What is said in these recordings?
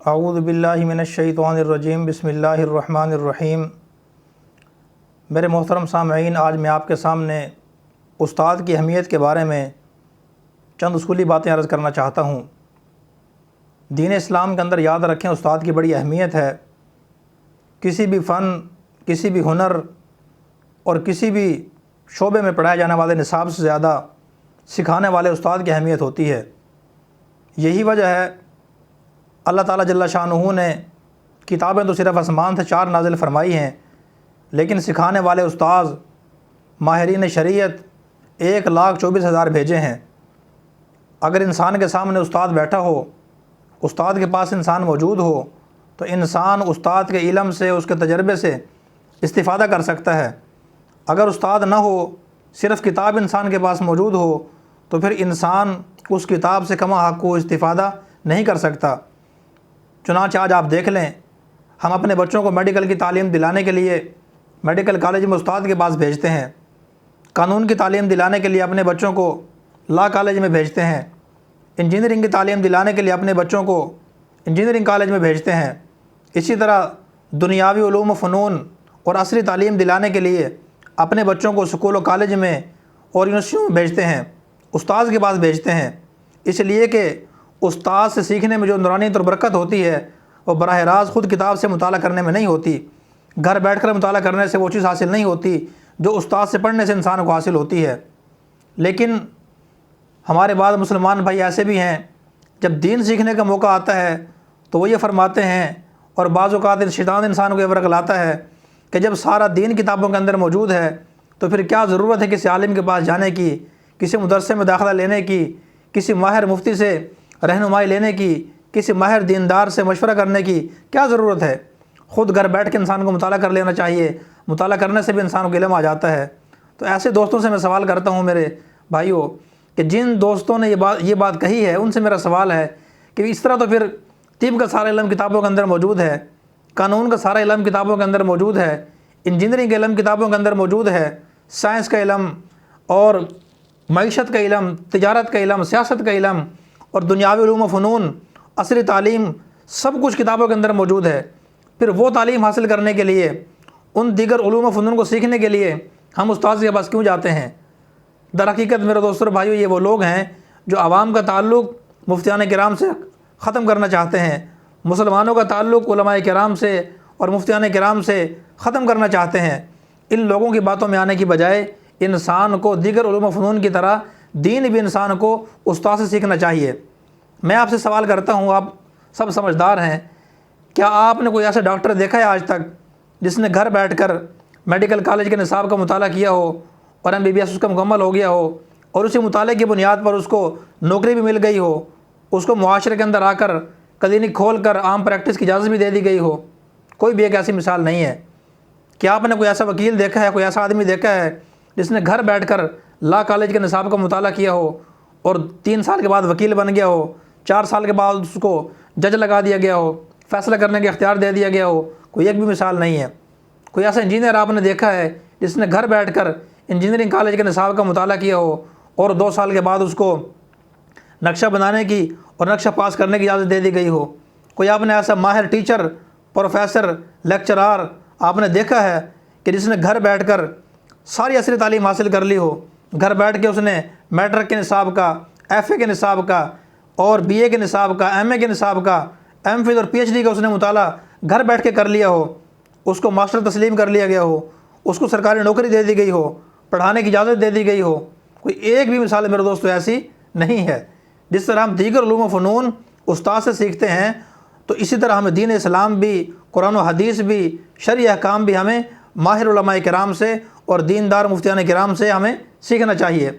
اعوذ باللہ من الشیطان الرجیم، بسم اللہ الرحمن الرحیم۔ میرے محترم سامعین، آج میں آپ کے سامنے استاد کی اہمیت کے بارے میں چند اصولی باتیں عرض کرنا چاہتا ہوں۔ دین اسلام کے اندر یاد رکھیں، استاد کی بڑی اہمیت ہے۔ کسی بھی فن، کسی بھی ہنر اور کسی بھی شعبے میں پڑھائے جانے والے نصاب سے زیادہ سکھانے والے استاد کی اہمیت ہوتی ہے۔ یہی وجہ ہے اللہ تعالیٰ جل شانہ نے کتابیں تو صرف آسمان سے 4 نازل فرمائی ہیں، لیکن سکھانے والے استاذ ماہرین شریعت 1,24,000 بھیجے ہیں۔ اگر انسان کے سامنے استاد بیٹھا ہو، استاد کے پاس انسان موجود ہو، تو انسان استاد کے علم سے، اس کے تجربے سے استفادہ کر سکتا ہے۔ اگر استاد نہ ہو، صرف کتاب انسان کے پاس موجود ہو، تو پھر انسان اس کتاب سے کما حق کو استفادہ نہیں کر سکتا۔ چنانچہ آج آپ دیکھ لیں، ہم اپنے بچوں کو میڈیکل کی تعلیم دلانے کے لیے میڈیکل کالج میں استاد کے پاس بھیجتے ہیں، قانون کی تعلیم دلانے کے لیے اپنے بچوں کو لا کالج میں بھیجتے ہیں، انجینئرنگ کی تعلیم دلانے کے لیے اپنے بچوں کو انجینئرنگ کالج میں بھیجتے ہیں۔ اسی طرح دنیاوی علوم و فنون اور عصری تعلیم دلانے کے لیے اپنے بچوں کو اسکول و کالج میں اور یونیورسٹیوں میں بھیجتے ہیں، استاذ کے پاس بھیجتے ہیں۔ اس لیے کہ استاد سے سیکھنے میں جو نورانیت اور برکت ہوتی ہے، وہ براہ راست خود کتاب سے مطالعہ کرنے میں نہیں ہوتی، گھر بیٹھ کر مطالعہ کرنے سے وہ چیز حاصل نہیں ہوتی جو استاد سے پڑھنے سے انسان کو حاصل ہوتی ہے۔ لیکن ہمارے بعض مسلمان بھائی ایسے بھی ہیں، جب دین سیکھنے کا موقع آتا ہے تو وہ یہ فرماتے ہیں، اور بعض اوقات شیطان انسان کو یہ ورق لاتا ہے کہ جب سارا دین کتابوں کے اندر موجود ہے تو پھر کیا ضرورت ہے کسی عالم کے پاس جانے کی، کسی مدرسے میں داخلہ لینے کی، کسی ماہر مفتی سے رہنمائی لینے کی، کسی ماہر دیندار سے مشورہ کرنے کی کیا ضرورت ہے؟ خود گھر بیٹھ کے انسان کو مطالعہ کر لینا چاہیے، مطالعہ کرنے سے بھی انسان کو علم آ جاتا ہے۔ تو ایسے دوستوں سے میں سوال کرتا ہوں میرے بھائیوں، کہ جن دوستوں نے یہ بات کہی ہے، ان سے میرا سوال ہے کہ اس طرح تو پھر طب کا سارا علم کتابوں کے اندر موجود ہے، قانون کا سارا علم کتابوں کے اندر موجود ہے، انجینئرنگ کا علم کتابوں کے اندر موجود ہے، سائنس کا علم اور معیشت کا علم، تجارت کا علم، سیاست کا علم اور دنیاوی علوم و فنون، عصری تعلیم، سب کچھ کتابوں کے اندر موجود ہے۔ پھر وہ تعلیم حاصل کرنے کے لیے، ان دیگر علوم و فنون کو سیکھنے کے لیے ہم استاد کے پاس کیوں جاتے ہیں؟ در حقیقت میرے دوستوں اور بھائیوں، یہ وہ لوگ ہیں جو عوام کا تعلق مفتیان کرام سے ختم کرنا چاہتے ہیں، مسلمانوں کا تعلق علماء کرام سے اور مفتیان کرام سے ختم کرنا چاہتے ہیں۔ ان لوگوں کی باتوں میں آنے کی بجائے انسان کو دیگر علوم و فنون کی طرح دین بھی انسان کو استاد سے سیکھنا چاہیے۔ میں آپ سے سوال کرتا ہوں، آپ سب سمجھدار ہیں، کیا آپ نے کوئی ایسا ڈاکٹر دیکھا ہے آج تک جس نے گھر بیٹھ کر میڈیکل کالج کے نصاب کا مطالعہ کیا ہو اور MBBS اس کا مکمل ہو گیا ہو، اور اسی مطالعے کی بنیاد پر اس کو نوکری بھی مل گئی ہو، اس کو معاشرے کے اندر آ کر کلینک کھول کر عام پریکٹس کی اجازت بھی دے دی گئی ہو؟ کوئی بھی ایک ایسی مثال نہیں ہے۔ کیا آپ نے کوئی ایسا وکیل دیکھا ہے، کوئی ایسا آدمی دیکھا ہے جس نے گھر بیٹھ کر لا کالج کے نصاب کا مطالعہ کیا ہو اور 3 سال کے بعد وکیل بن گیا ہو، 4 سال کے بعد اس کو جج لگا دیا گیا ہو، فیصلہ کرنے کا اختیار دے دیا گیا ہو؟ کوئی ایک بھی مثال نہیں ہے۔ کوئی ایسا انجینئر آپ نے دیکھا ہے جس نے گھر بیٹھ کر انجینئرنگ کالج کے نصاب کا مطالعہ کیا ہو اور 2 سال کے بعد اس کو نقشہ بنانے کی اور نقشہ پاس کرنے کی اجازت دے دی گئی ہو؟ کوئی آپ نے ایسا ماہر ٹیچر، پروفیسر، لیکچرار آپ نے دیکھا ہے کہ جس نے گھر بیٹھ کر ساری عصری تعلیم حاصل کر لی ہو؟ گھر بیٹھ کے اس نے میٹرک کے نصاب کا، FA کے نصاب کا اور BA کے نصاب کا، MA کے نصاب کا، MPhil اور PhD کا اس نے مطالعہ گھر بیٹھ کے کر لیا ہو، اس کو ماسٹر تسلیم کر لیا گیا ہو، اس کو سرکاری نوکری دے دی گئی ہو، پڑھانے کی اجازت دے دی گئی ہو؟ کوئی ایک بھی مثال میرے دوستو ایسی نہیں ہے۔ جس طرح ہم دیگر علوم و فنون استاد سے سیکھتے ہیں، تو اسی طرح ہمیں دین اسلام بھی، قرآن و حدیث بھی، شرعی احکام بھی ہمیں ماہر علماء کرام سے اور دیندار مفتیان کرام سے ہمیں سیکھنا چاہیے۔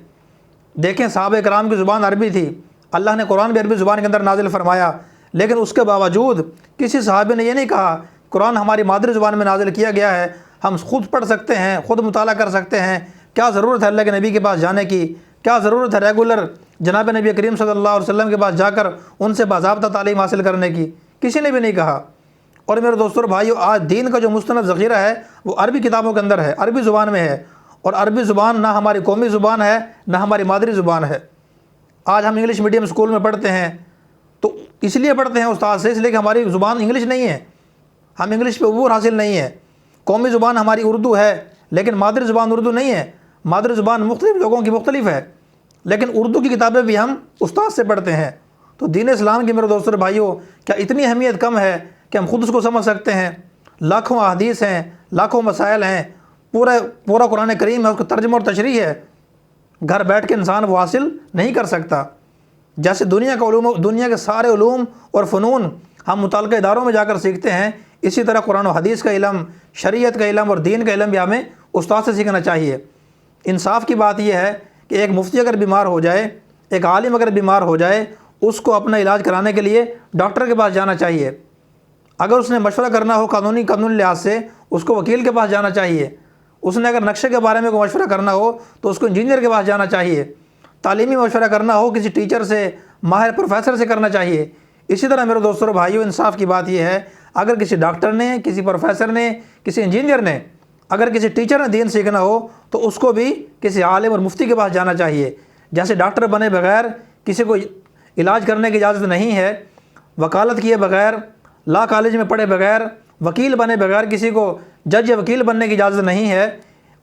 دیکھیں، صحابہ کرام کی زبان عربی تھی، اللہ نے قرآن بھی عربی زبان کے اندر نازل فرمایا، لیکن اس کے باوجود کسی صحابی نے یہ نہیں کہا قرآن ہماری مادری زبان میں نازل کیا گیا ہے، ہم خود پڑھ سکتے ہیں، خود مطالعہ کر سکتے ہیں، کیا ضرورت ہے اللہ کے نبی کے پاس جانے کی، کیا ضرورت ہے ریگولر جناب نبی کریم صلی اللہ علیہ وسلم کے پاس جا کر ان سے باضابطہ تعلیم حاصل کرنے کی؟ کسی نے بھی نہیں کہا۔ اور میرے دوستوں اور بھائیو، آج دین کا جو مستند ذخیرہ ہے وہ عربی کتابوں کے اندر ہے، عربی زبان میں ہے، اور عربی زبان نہ ہماری قومی زبان ہے، نہ ہماری مادری زبان ہے۔ آج ہم انگلش میڈیم اسکول میں پڑھتے ہیں تو اس لیے پڑھتے ہیں استاد سے، اس لیے کہ ہماری زبان انگلش نہیں ہے، ہم انگلش پہ عبور حاصل نہیں ہے، قومی زبان ہماری اردو ہے لیکن مادری زبان اردو نہیں ہے، مادری زبان مختلف لوگوں کی مختلف ہے، لیکن اردو کی کتابیں بھی ہم استاد سے پڑھتے ہیں۔ تو دین اسلام کی میرے دوستوں اور بھائیوں، کیا اتنی اہمیت کم ہے کہ ہم خود اس کو سمجھ سکتے ہیں؟ لاکھوں احادیث ہیں، لاکھوں مسائل ہیں، پورا قرآن کریم ہے، اس کا ترجمہ اور تشریح ہے، گھر بیٹھ کے انسان وہ حاصل نہیں کر سکتا۔ جیسے دنیا کے سارے علوم اور فنون ہم متعلقہ اداروں میں جا کر سیکھتے ہیں، اسی طرح قرآن و حدیث کا علم، شریعت کا علم اور دین کا علم بھی ہمیں استاد سے سیکھنا چاہیے۔ انصاف کی بات یہ ہے کہ ایک مفتی اگر بیمار ہو جائے، ایک عالم اگر بیمار ہو جائے، اس کو اپنا علاج کرانے کے لیے ڈاکٹر کے پاس جانا چاہیے۔ اگر اس نے مشورہ کرنا ہو قانونی لحاظ سے، اس کو وکیل کے پاس جانا چاہیے۔ اس نے اگر نقشے کے بارے میں کوئی مشورہ کرنا ہو تو اس کو انجینئر کے پاس جانا چاہیے۔ تعلیمی مشورہ کرنا ہو کسی ٹیچر سے، ماہر پروفیسر سے کرنا چاہیے۔ اسی طرح میرے دوستوں اور بھائیوں، انصاف کی بات یہ ہے، اگر کسی ڈاکٹر نے، کسی پروفیسر نے، کسی انجینئر نے، اگر کسی ٹیچر نے دین سیکھنا ہو تو اس کو بھی کسی عالم اور مفتی کے پاس جانا چاہیے۔ جیسے ڈاکٹر بنے بغیر کسی کو علاج کرنے کی اجازت نہیں ہے، وکالت کیے بغیر، لا کالج میں پڑھے بغیر، وکیل بنے بغیر کسی کو جج یا وکیل بننے کی اجازت نہیں ہے،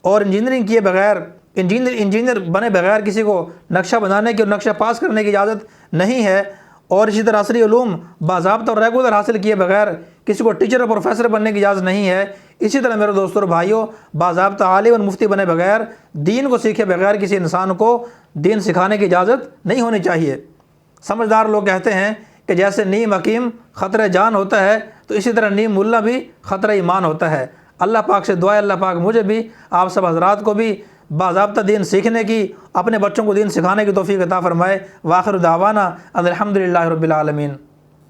اور انجینئرنگ کیے بغیر، انجینئر بنے بغیر کسی کو نقشہ بنانے کی اور نقشہ پاس کرنے کی اجازت نہیں ہے، اور اسی طرح عصری علوم باضابطہ اور ریگولر حاصل کیے بغیر کسی کو ٹیچر اور پروفیسر بننے کی اجازت نہیں ہے۔ اسی طرح میرے دوستوں اور بھائیوں، باضابطہ عالم اور مفتی بنے بغیر، دین کو سیکھے بغیر کسی انسان کو دین سکھانے کی اجازت نہیں ہونی چاہیے۔ سمجھدار لوگ کہتے ہیں کہ جیسے نیم حکیم خطرہ جان ہوتا ہے تو اسی طرح نیم ملا بھی خطرہ ایمان ہوتا ہے۔ اللہ پاک سے دعا ہے اللہ پاک مجھے بھی، آپ سب حضرات کو بھی باضابطہ دین سیکھنے کی، اپنے بچوں کو دین سکھانے کی توفیق عطا فرمائے۔ وآخر دعوانا الحمدللہ رب العالمین۔